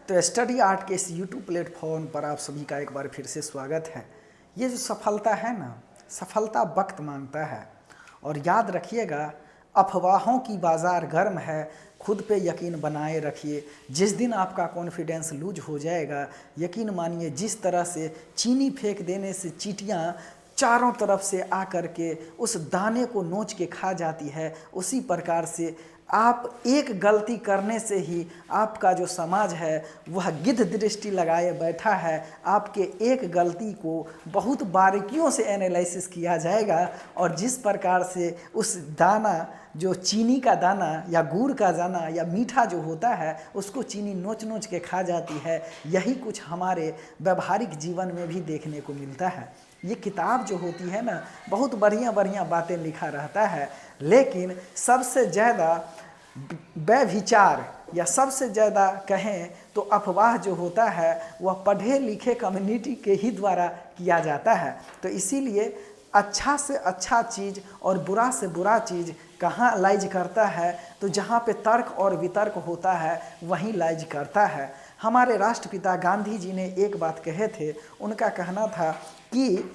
तो study art के इस यूट्यूब प्लेटफॉर्म पर आप सभी का एक बार फिर से स्वागत है। ये जो सफलता है ना, सफलता वक्त मांगता है। और याद रखिएगा, अफवाहों की बाज़ार गर्म है, खुद पे यकीन बनाए रखिए। जिस दिन आपका कॉन्फिडेंस लूज हो जाएगा, यकीन मानिए जिस तरह से चीनी फेंक देने से चींटियाँ चारों तरफ से आकर के उस दाने को नोच के खा जाती है, उसी प्रकार से आप एक गलती करने से ही आपका जो समाज है वह गिद्ध दृष्टि लगाए बैठा है। आपके एक गलती को बहुत बारीकियों से एनालिसिस किया जाएगा और जिस प्रकार से उस दाना, जो चीनी का दाना या गुड़ का दाना या मीठा जो होता है, उसको चीनी नोच नोच के खा जाती है। यही कुछ हमारे व्यवहारिक जीवन में भी देखने को मिलता है। ये किताब जो होती है ना, बहुत बढ़िया बढ़िया बातें लिखा रहता है, लेकिन सबसे ज़्यादा व्यभिचार या सबसे ज़्यादा कहें तो अफवाह जो होता है वह पढ़े लिखे कम्युनिटी के ही द्वारा किया जाता है। तो इसीलिए अच्छा से अच्छा चीज़ और बुरा से बुरा चीज़ कहाँ लाइज करता है, तो जहाँ पे तर्क और वितर्क होता है वहीं लाइज करता है। हमारे राष्ट्रपिता गांधी जी ने एक बात कहे थे, उनका कहना था कि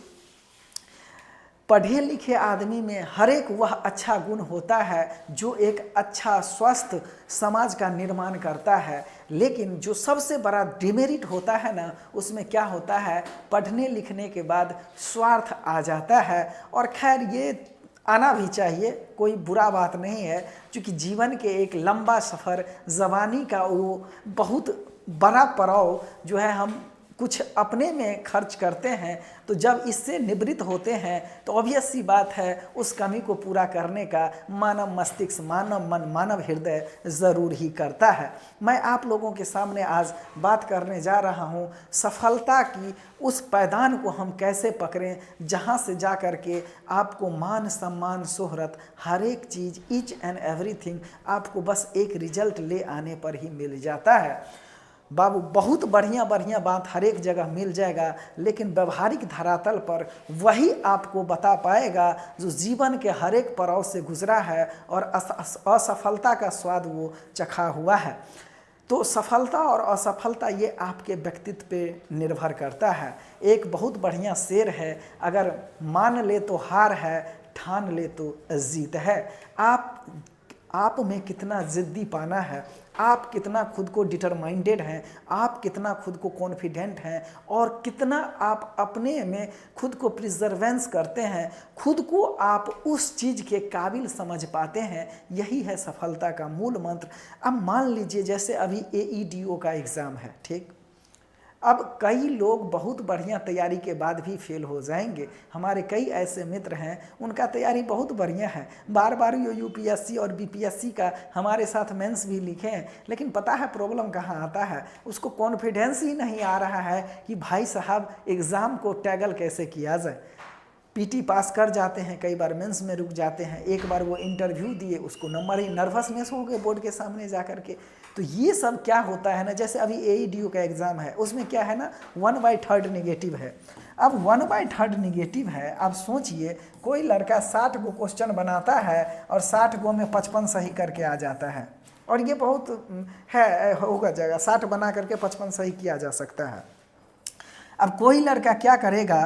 पढ़े लिखे आदमी में हर एक वह अच्छा गुण होता है जो एक अच्छा स्वस्थ समाज का निर्माण करता है, लेकिन जो सबसे बड़ा डिमेरिट होता है ना, उसमें क्या होता है, पढ़ने लिखने के बाद स्वार्थ आ जाता है। और खैर ये आना भी चाहिए, कोई बुरा बात नहीं है, क्योंकि जीवन के एक लंबा सफ़र, जवानी का वो बहुत बड़ा पड़ाव जो है, हम कुछ अपने में खर्च करते हैं, तो जब इससे निवृत्त होते हैं तो ऑब्वियस सी बात है उस कमी को पूरा करने का मानव मस्तिष्क, मानव मन, मानव हृदय ज़रूर ही करता है। मैं आप लोगों के सामने आज बात करने जा रहा हूँ सफलता की, उस पैदान को हम कैसे पकड़ें जहाँ से जा कर के आपको मान सम्मान शोहरत हर एक चीज़, ईच एंड एवरीथिंग आपको बस एक रिजल्ट ले आने पर ही मिल जाता है। बाबू बहुत बढ़िया बढ़िया बात हर एक जगह मिल जाएगा, लेकिन व्यवहारिक धरातल पर वही आपको बता पाएगा जो जीवन के हर एक पड़ाव से गुजरा है और असफलता का स्वाद वो चखा हुआ है। तो सफलता और असफलता ये आपके व्यक्तित्व पे निर्भर करता है। एक बहुत बढ़िया शेर है, अगर मान ले तो हार है, ठान ले तो जीत है। आप में कितना ज़िद्दी पाना है, आप कितना खुद को डिटरमाइंडेड हैं, आप कितना खुद को कॉन्फिडेंट हैं और कितना आप अपने में खुद को प्रिजर्वेंस करते हैं, खुद को आप उस चीज़ के काबिल समझ पाते हैं, यही है सफलता का मूल मंत्र। अब मान लीजिए जैसे अभी AEDO का एग्ज़ाम है, ठीक। अब कई लोग बहुत बढ़िया तैयारी के बाद भी फेल हो जाएंगे। हमारे कई ऐसे मित्र हैं, उनका तैयारी बहुत बढ़िया है, बार बार UPSC और BPSC का हमारे साथ मेंस भी लिखे हैं, लेकिन पता है प्रॉब्लम कहाँ आता है, उसको कॉन्फिडेंस ही नहीं आ रहा है कि भाई साहब एग्ज़ाम को टैगल कैसे किया जाए। PT पास कर जाते हैं, कई बार मेंस में रुक जाते हैं, एक बार वो इंटरव्यू दिए, उसको नंबर ही, नर्वसनेस हो गए बोर्ड के सामने जा कर के। तो ये सब क्या होता है ना, जैसे अभी AEDO का एग्ज़ाम है, उसमें क्या है ना, 1/3 निगेटिव है। अब 1/3 निगेटिव है, आप सोचिए कोई लड़का 60 गो क्वेश्चन बनाता है और 60 गो में 55 सही करके आ जाता है, और ये बहुत है, होगा जगह 60 बना करके 55 सही किया जा सकता है। अब कोई लड़का क्या करेगा,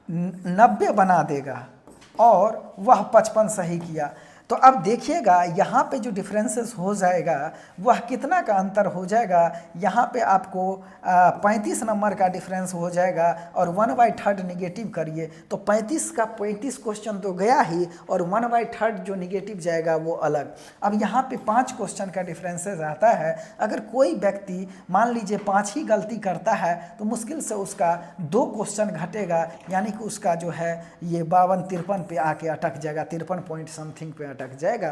90 बना देगा और वह 55 सही किया। तो अब देखिएगा यहाँ पे जो डिफरेंसेस हो जाएगा वह कितना का अंतर हो जाएगा। यहाँ पे आपको 35 नंबर का डिफरेंस हो जाएगा और 1/3 निगेटिव करिए तो 35 का 35 क्वेश्चन तो गया ही, और 1/3 जो निगेटिव जाएगा वो अलग। अब यहाँ पे 5 क्वेश्चन का डिफरेंसेस आता है। अगर कोई व्यक्ति मान लीजिए 5 ही गलती करता है तो मुश्किल से उसका 2 क्वेश्चन घटेगा, यानी कि उसका जो है ये 52-53 पे आके अटक जाएगा, 53 पॉइंट समथिंग पे अटक जाएगा।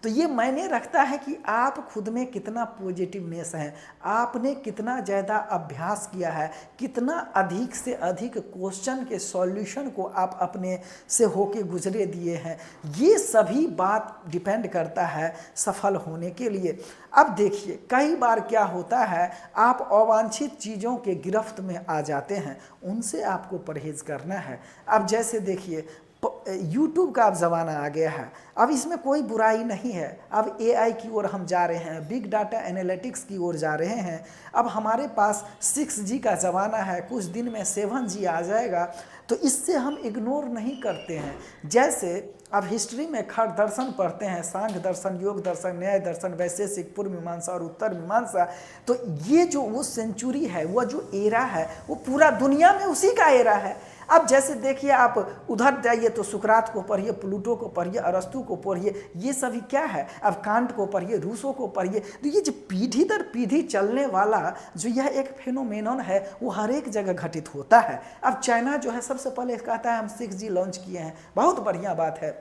तो ये मायने रखता है कि आप खुद में कितना पॉजिटिवनेस है, आपने कितना ज़्यादा अभ्यास किया है, कितना अधिक से अधिक क्वेश्चन के सॉल्यूशन को आप अपने से होके गुजरे दिए हैं। ये सभी बात डिपेंड करता है सफल होने के लिए। अब देखिए कई बार क्या होता है, आप अवांछित चीज़ों के गिरफ्त में आ जाते हैं, उनसे आपको परहेज़ करना है। अब जैसे देखिए यूट्यूब का अब ज़माना आ गया है, अब इसमें कोई बुराई नहीं है। अब एआई की ओर हम जा रहे हैं, बिग डाटा एनालिटिक्स की ओर जा रहे हैं। अब हमारे पास 6G का ज़माना है, कुछ दिन में 7G आ जाएगा, तो इससे हम इग्नोर नहीं करते हैं। जैसे अब हिस्ट्री में खड़ दर्शन पढ़ते हैं, सांख्य दर्शन, योग दर्शन, न्याय दर्शन, वैशेषिक, पूर्व मीमांसा और उत्तर मीमांसा, तो ये जो वो सेंचुरी है, वह जो एरा है, वो पूरा दुनिया में उसी का एरा है। अब जैसे देखिए, आप उधर जाइए तो सुकरात को पढ़िए, प्लूटो को पढ़िए, अरस्तु को पढ़िए, ये सभी क्या है। अब कांट को पढ़िए, रूसो को पढ़िए, तो ये जो पीढ़ी दर पीढ़ी चलने वाला जो यह एक फेनोमेनन है, वो हर एक जगह घटित होता है। अब चाइना जो है सबसे पहले कहता है हम 6G लॉन्च किए हैं, बहुत बढ़िया बात है।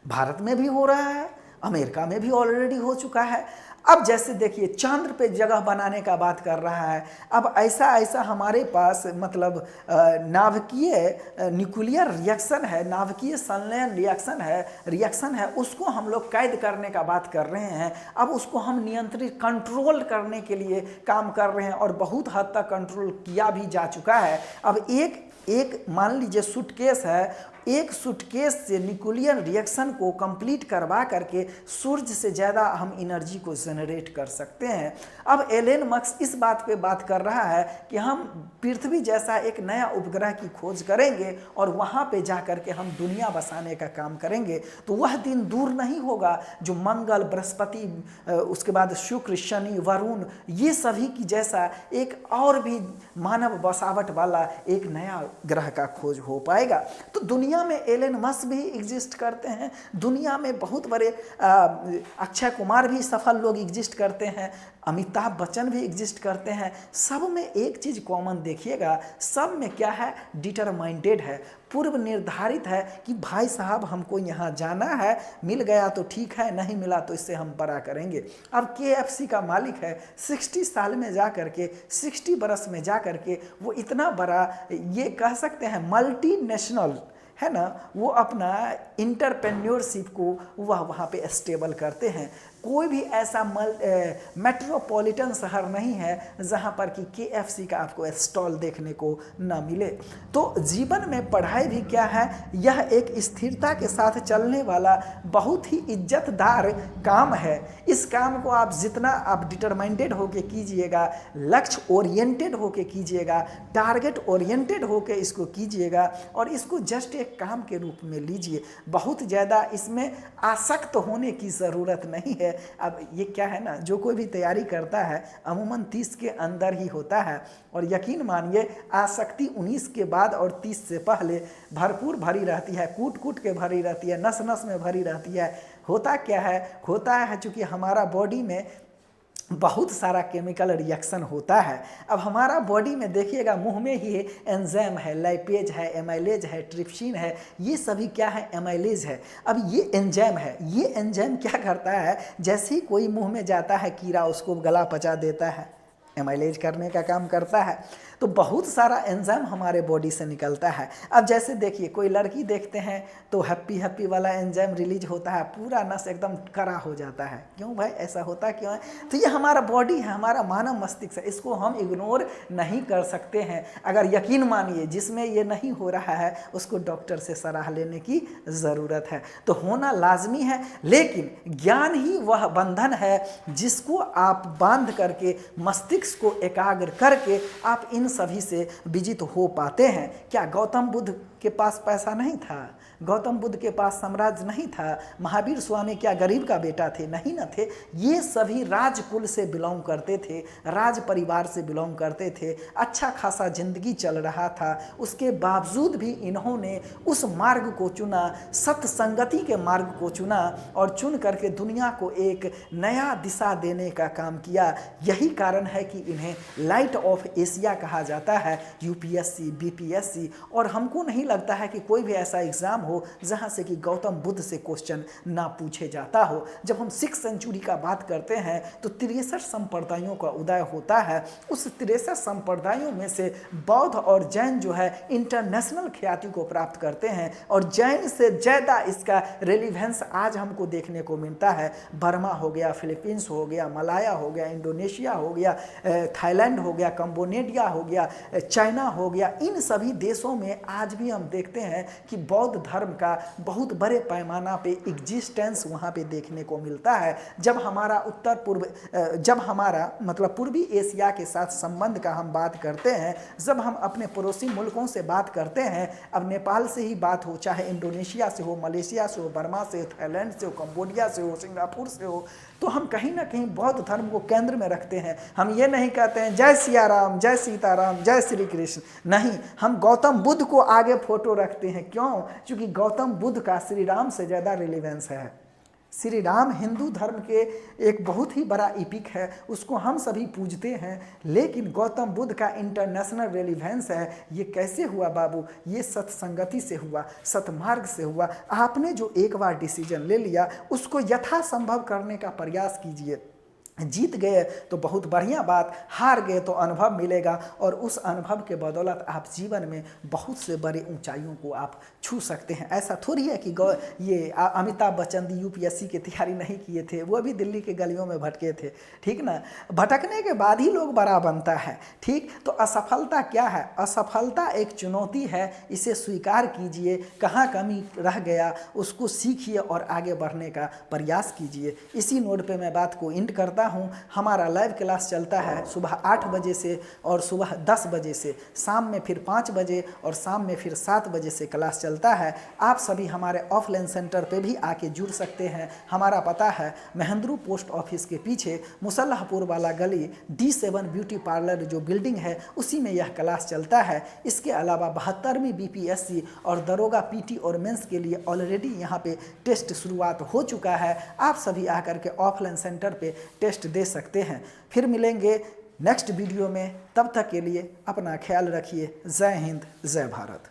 भारत में भी हो रहा है, अमेरिका में भी ऑलरेडी हो चुका है। अब जैसे देखिए, चांद्र पे जगह बनाने का बात कर रहा है। अब ऐसा हमारे पास मतलब नाभिकीय न्यूक्लियर रिएक्शन है, नाभिकीय संलयन रिएक्शन है, उसको हम लोग कैद करने का बात कर रहे हैं। अब उसको हम नियंत्रित कंट्रोल करने के लिए काम कर रहे हैं, और बहुत हद तक कंट्रोल किया भी जा चुका है। अब एक मान लीजिए सूटकेस है, एक सूटकेस से न्यूक्लियर रिएक्शन को कंप्लीट करवा करके सूर्य से ज़्यादा हम एनर्जी को जनरेट कर सकते हैं। अब एलन मस्क इस बात पे बात कर रहा है कि हम पृथ्वी जैसा एक नया उपग्रह की खोज करेंगे और वहाँ पे जा कर के हम दुनिया बसाने का काम करेंगे। तो वह दिन दूर नहीं होगा जो मंगल, बृहस्पति, उसके बाद शुक्र, शनि, वरुण, ये सभी की जैसा एक और भी मानव बसावट वाला एक नया ग्रह का खोज हो पाएगा। तो दुनिया में एलन मस्क भी एग्जिस्ट करते हैं, दुनिया में बहुत बड़े अक्षय कुमार भी सफल लोग एग्जिस्ट करते हैं, अमिताभ बच्चन भी एग्जिस्ट करते हैं। सब में एक चीज़ कॉमन देखिएगा, सब में क्या है, डिटरमाइंडेड है, पूर्व निर्धारित है कि भाई साहब हमको यहाँ जाना है, मिल गया तो ठीक है, नहीं मिला तो इससे हम बड़ा करेंगे। अब KFC का मालिक है, 60 साल में जा करके, 60 बरस में जा करके वो इतना बड़ा, ये कह सकते हैं मल्टीनेशनल है ना, वो अपना इंटरप्रेन्योरशिप को वह वहाँ पे स्टेबल करते हैं। कोई भी ऐसा मेट्रोपॉलिटन शहर नहीं है जहाँ पर कि KFC का आपको स्टॉल देखने को ना मिले। तो जीवन में पढ़ाई भी क्या है, यह एक स्थिरता के साथ चलने वाला बहुत ही इज्जतदार काम है। इस काम को आप जितना आप डिटरमाइंडेड होके कीजिएगा, लक्ष्य ओरिएंटेड होके कीजिएगा, टारगेट ओरिएंटेड होके इसको कीजिएगा, और इसको जस्ट एक काम के रूप में लीजिए। बहुत ज़्यादा इसमें आसक्त होने की ज़रूरत नहीं है। अब ये क्या है ना, जो कोई भी तैयारी करता है अमूमन 30 के अंदर ही होता है, और यकीन मानिए आसक्ति 19 के बाद और 30 से पहले भरपूर भरी रहती है, कूट कूट के भरी रहती है, नस नस में भरी रहती है। होता क्या है, होता है चूँकि हमारा बॉडी में बहुत सारा केमिकल रिएक्शन होता है। अब हमारा बॉडी में देखिएगा, मुंह में ही एंजाइम है, लाइपेज है, एमाइलेज है, ट्रिप्सिन है, ये सभी क्या है, एमाइलेज है। अब ये एंजाइम है, ये एंजाइम क्या करता है, जैसे ही कोई मुंह में जाता है कीड़ा उसको गला पचा देता है, एमाइलेज करने का काम करता है। तो बहुत सारा एंजाइम हमारे बॉडी से निकलता है। अब जैसे देखिए, कोई लड़की देखते हैं तो हैप्पी हैप्पी वाला एंजाइम रिलीज होता है, पूरा नस एकदम कड़ा हो जाता है। क्यों भाई, ऐसा होता क्यों है? तो ये हमारा बॉडी है, हमारा मानव मस्तिष्क है, इसको हम इग्नोर नहीं कर सकते हैं। अगर यकीन मानिए जिसमें ये नहीं हो रहा है उसको डॉक्टर से सलाह लेने की ज़रूरत है। तो होना लाजमी है, लेकिन ज्ञान ही वह बंधन है जिसको आप बांध करके, मस्तिष्क को एकाग्र करके आप इन सभी से विजित हो पाते हैं। क्या गौतम बुद्ध के पास पैसा नहीं था? गौतम बुद्ध के पास साम्राज्य नहीं था? महावीर स्वामी क्या गरीब का बेटा थे? नहीं न थे। ये सभी राजकुल से बिलोंग करते थे, राज परिवार से बिलोंग करते थे, अच्छा खासा जिंदगी चल रहा था। उसके बावजूद भी इन्होंने उस मार्ग को चुना, सत्संगति के मार्ग को चुना, और चुन करके दुनिया को एक नया दिशा देने का काम किया। यही कारण है कि इन्हें लाइट ऑफ एशिया कहा जाता है, UPSC, BPSC। और हमको नहीं लगता है कि कोई भी ऐसा एग्ज़ाम हो जहां से कि गौतम बुद्ध से क्वेश्चन ना पूछे जाता हो। जब हम 6th सेंचुरी का बात करते हैं तो 63 संप्रदायों का उदय होता है। उस 63 संप्रदायों में से बौद्ध और जैन जो है इंटरनेशनल ख्याति को प्राप्त करते हैं, और जैन से ज़्यादा इसका रेलिवेंस आज हमको देखने को मिलता है। बर्मा हो गया, फिलीपींस हो गया, मलाया हो गया, इंडोनेशिया हो गया, थाईलैंड हो गया, कंबोडिया हो गया, चाइना हो गया, इन सभी देशों में आज भी हम देखते हैं कि बौद्ध धर्म का बहुत बड़े पैमाना पे एग्जिस्टेंस वहाँ पे देखने को मिलता है। जब हमारा मतलब पूर्वी एशिया के साथ संबंध का हम बात करते हैं, जब हम अपने पड़ोसी मुल्कों से बात करते हैं, अब नेपाल से ही बात हो, चाहे इंडोनेशिया से हो, मलेशिया से हो, बर्मा से हो, थाईलैंड से हो, कंबोडिया से हो, सिंगापुर से हो, तो हम कहीं ना कहीं बौद्ध धर्म को केंद्र में रखते हैं। हम ये नहीं कहते हैं जय सिया राम, जय सीताराम, जय श्री कृष्ण, नहीं, हम गौतम बुद्ध को आगे फोटो रखते हैं। क्यों? क्योंकि गौतम बुद्ध का श्री राम से ज़्यादा रिलेवेंस है। श्री राम हिंदू धर्म के एक बहुत ही बड़ा इपिक है, उसको हम सभी पूजते हैं, लेकिन गौतम बुद्ध का इंटरनेशनल रेलिवेंस है। ये कैसे हुआ बाबू? ये सत्संगति से हुआ, सतमार्ग से हुआ। आपने जो एक बार डिसीजन ले लिया उसको यथासंभव करने का प्रयास कीजिए। जीत गए तो बहुत बढ़िया बात, हार गए तो अनुभव मिलेगा, और उस अनुभव के बदौलत आप जीवन में बहुत से बड़ी ऊंचाइयों को आप छू सकते हैं। ऐसा थोड़ी है कि ये अमिताभ बच्चन यूपीएससी की तैयारी नहीं किए थे, वो भी दिल्ली के गलियों में भटके थे, ठीक ना। भटकने के बाद ही लोग बड़ा बनता है, ठीक। तो असफलता क्या है? असफलता एक चुनौती है, इसे स्वीकार कीजिए, कहाँ कमी रह गया उसको सीखिए और आगे बढ़ने का प्रयास कीजिए। इसी नोट पे मैं बात को एंड करता हूँ। हमारा लाइव क्लास चलता है सुबह 8 बजे से और सुबह 10 बजे से, शाम में फिर 5 बजे और शाम में फिर 7 बजे से क्लास चलता है। आप सभी हमारे ऑफलाइन सेंटर पे भी आके जुड़ सकते हैं। हमारा पता है महेंद्रू पोस्ट ऑफिस के पीछे मुसल्लाहपुर वाला गली D7 ब्यूटी पार्लर जो बिल्डिंग है उसी में यह क्लास चलता है। इसके अलावा 72वीं BPSC और दरोगा PT और मेंस के लिए ऑलरेडी यहाँ पे टेस्ट शुरुआत हो चुका है। आप सभी आकर के ऑफलाइन सेंटर पे टेस्ट दे सकते हैं। फिर मिलेंगे नेक्स्ट वीडियो में, तब तक के लिए अपना ख्याल रखिए। जय हिंद, जय भारत।